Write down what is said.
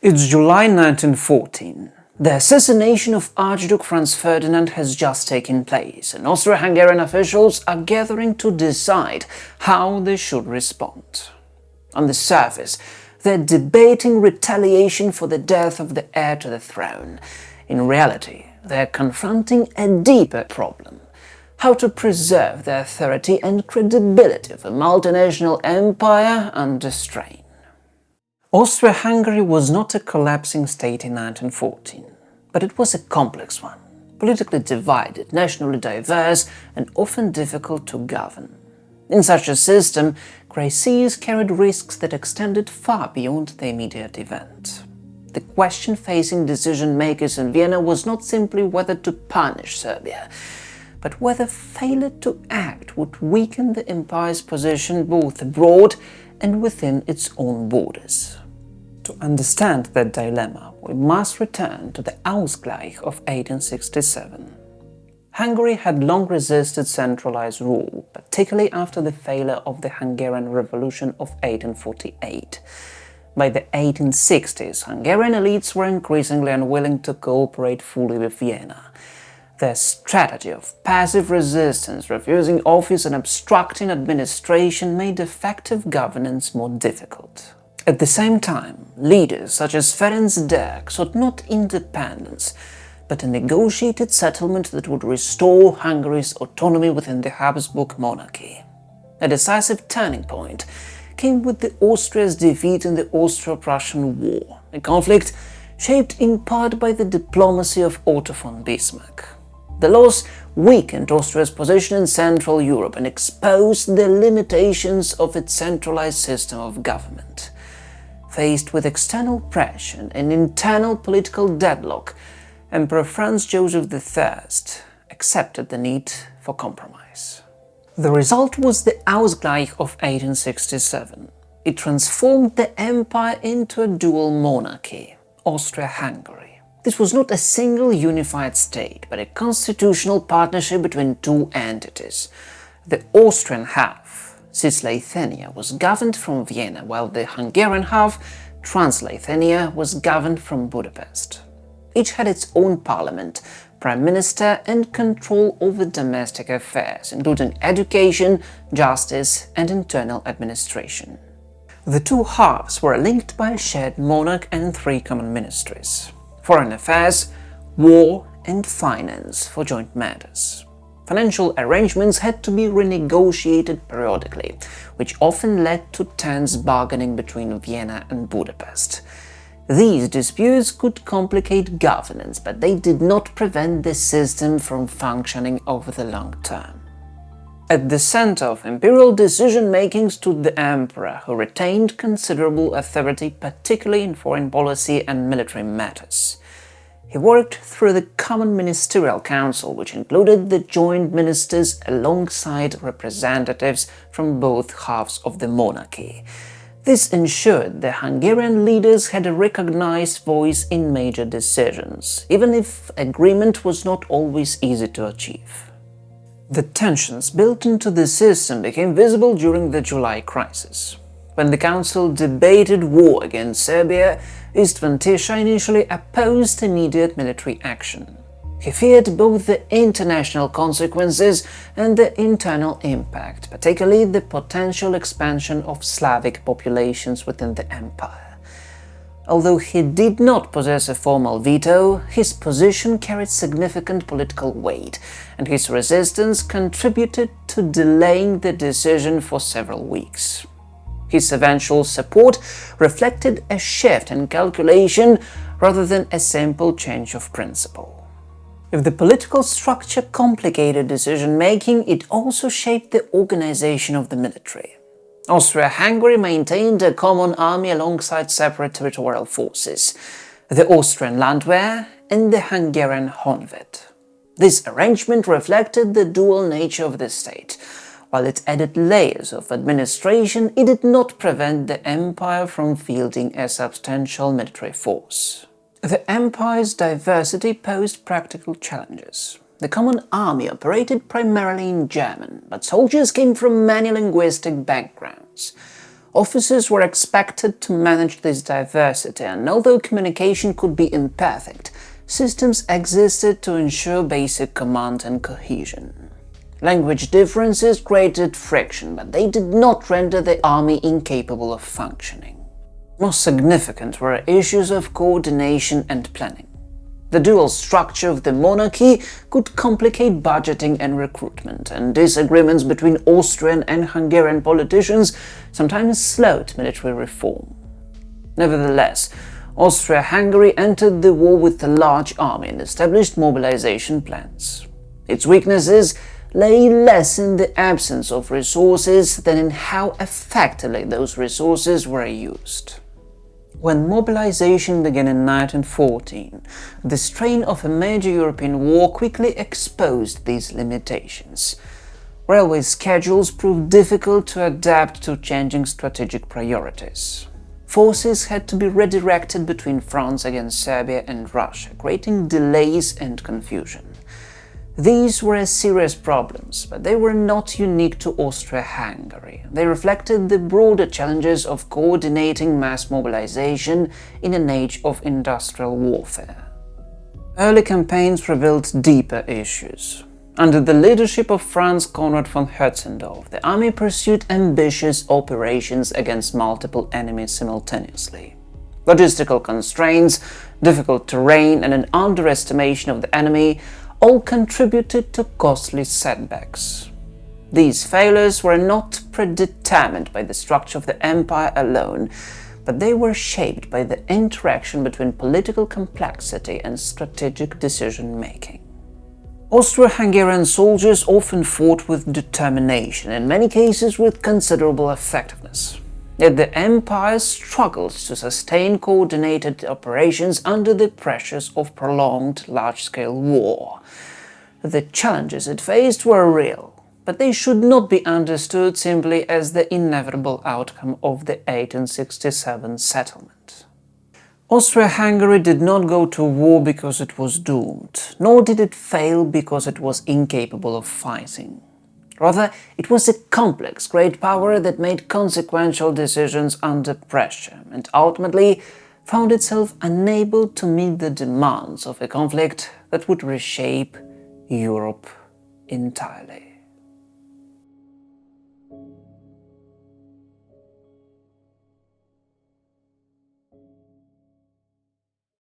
It's July 1914. The assassination of Archduke Franz Ferdinand has just taken place, and Austro-Hungarian officials are gathering to decide how they should respond. On the surface, they're debating retaliation for the death of the heir to the throne. In reality, they're confronting a deeper problem: how to preserve the authority and credibility of a multinational empire under strain. Austria-Hungary was not a collapsing state in 1914, but it was a complex one, politically divided, nationally diverse, and often difficult to govern. In such a system, crises carried risks that extended far beyond the immediate event. The question facing decision-makers in Vienna was not simply whether to punish Serbia, but whether failure to act would weaken the empire's position both abroad and within its own borders. To understand that dilemma, we must return to the Ausgleich of 1867. Hungary had long resisted centralized rule, particularly after the failure of the Hungarian Revolution of 1848. By the 1860s, Hungarian elites were increasingly unwilling to cooperate fully with Vienna. Their strategy of passive resistance, refusing office and obstructing administration made effective governance more difficult. At the same time, leaders such as Ferenc Derg sought not independence, but a negotiated settlement that would restore Hungary's autonomy within the Habsburg Monarchy. A decisive turning point came with Austria's defeat in the Austro-Prussian War, a conflict shaped in part by the diplomacy of Otto von Bismarck. The loss weakened Austria's position in Central Europe and exposed the limitations of its centralized system of government. Faced with external pressure and internal political deadlock, Emperor Franz Joseph III accepted the need for compromise. The result was the Ausgleich of 1867. It transformed the empire into a dual monarchy, Austria-Hungary. This was not a single unified state, but a constitutional partnership between two entities. The Austrian half, Cisleithania, was governed from Vienna, while the Hungarian half, Transleithania, was governed from Budapest. Each had its own parliament, prime minister, and control over domestic affairs, including education, justice, and internal administration. The two halves were linked by a shared monarch and three common ministries: foreign affairs, war, and finance for joint matters. Financial arrangements had to be renegotiated periodically, which often led to tense bargaining between Vienna and Budapest. These disputes could complicate governance, but they did not prevent the system from functioning over the long term. At the center of imperial decision-making stood the emperor, who retained considerable authority, particularly in foreign policy and military matters. He worked through the Common Ministerial Council, which included the joint ministers alongside representatives from both halves of the monarchy. This ensured the Hungarian leaders had a recognized voice in major decisions, even if agreement was not always easy to achieve. The tensions built into the system became visible during the July crisis. When the Council debated war against Serbia, Istvan Tisza initially opposed immediate military action. He feared both the international consequences and the internal impact, particularly the potential expansion of Slavic populations within the empire. Although he did not possess a formal veto, his position carried significant political weight, and his resistance contributed to delaying the decision for several weeks. His eventual support reflected a shift in calculation rather than a simple change of principle. If the political structure complicated decision-making, it also shaped the organization of the military. Austria-Hungary maintained a common army alongside separate territorial forces, the Austrian Landwehr and the Hungarian Honved. This arrangement reflected the dual nature of the state. While it added layers of administration, it did not prevent the empire from fielding a substantial military force. The empire's diversity posed practical challenges. The common army operated primarily in German, but soldiers came from many linguistic backgrounds. Officers were expected to manage this diversity, and although communication could be imperfect, systems existed to ensure basic command and cohesion. Language differences created friction, but they did not render the army incapable of functioning. Most significant were issues of coordination and planning. The dual structure of the monarchy could complicate budgeting and recruitment, and disagreements between Austrian and Hungarian politicians sometimes slowed military reform. Nevertheless, Austria-Hungary entered the war with a large army and established mobilization plans. Its weaknesses lay less in the absence of resources than in how effectively those resources were used. When mobilization began in 1914, the strain of a major European war quickly exposed these limitations. Railway schedules proved difficult to adapt to changing strategic priorities. Forces had to be redirected between fronts against Serbia and Russia, creating delays and confusion. These were serious problems, but they were not unique to Austria-Hungary. They reflected the broader challenges of coordinating mass mobilization in an age of industrial warfare. Early campaigns revealed deeper issues. Under the leadership of Franz Conrad von Hötzendorf, the army pursued ambitious operations against multiple enemies simultaneously. Logistical constraints, difficult terrain, and an underestimation of the enemy all contributed to costly setbacks. These failures were not predetermined by the structure of the empire alone, but they were shaped by the interaction between political complexity and strategic decision-making. Austro-Hungarian soldiers often fought with determination, in many cases with considerable effectiveness. Yet the empire struggled to sustain coordinated operations under the pressures of prolonged large-scale war. The challenges it faced were real, but they should not be understood simply as the inevitable outcome of the 1867 settlement. Austria-Hungary did not go to war because it was doomed, nor did it fail because it was incapable of fighting. Rather, it was a complex great power that made consequential decisions under pressure and ultimately found itself unable to meet the demands of a conflict that would reshape Europe entirely.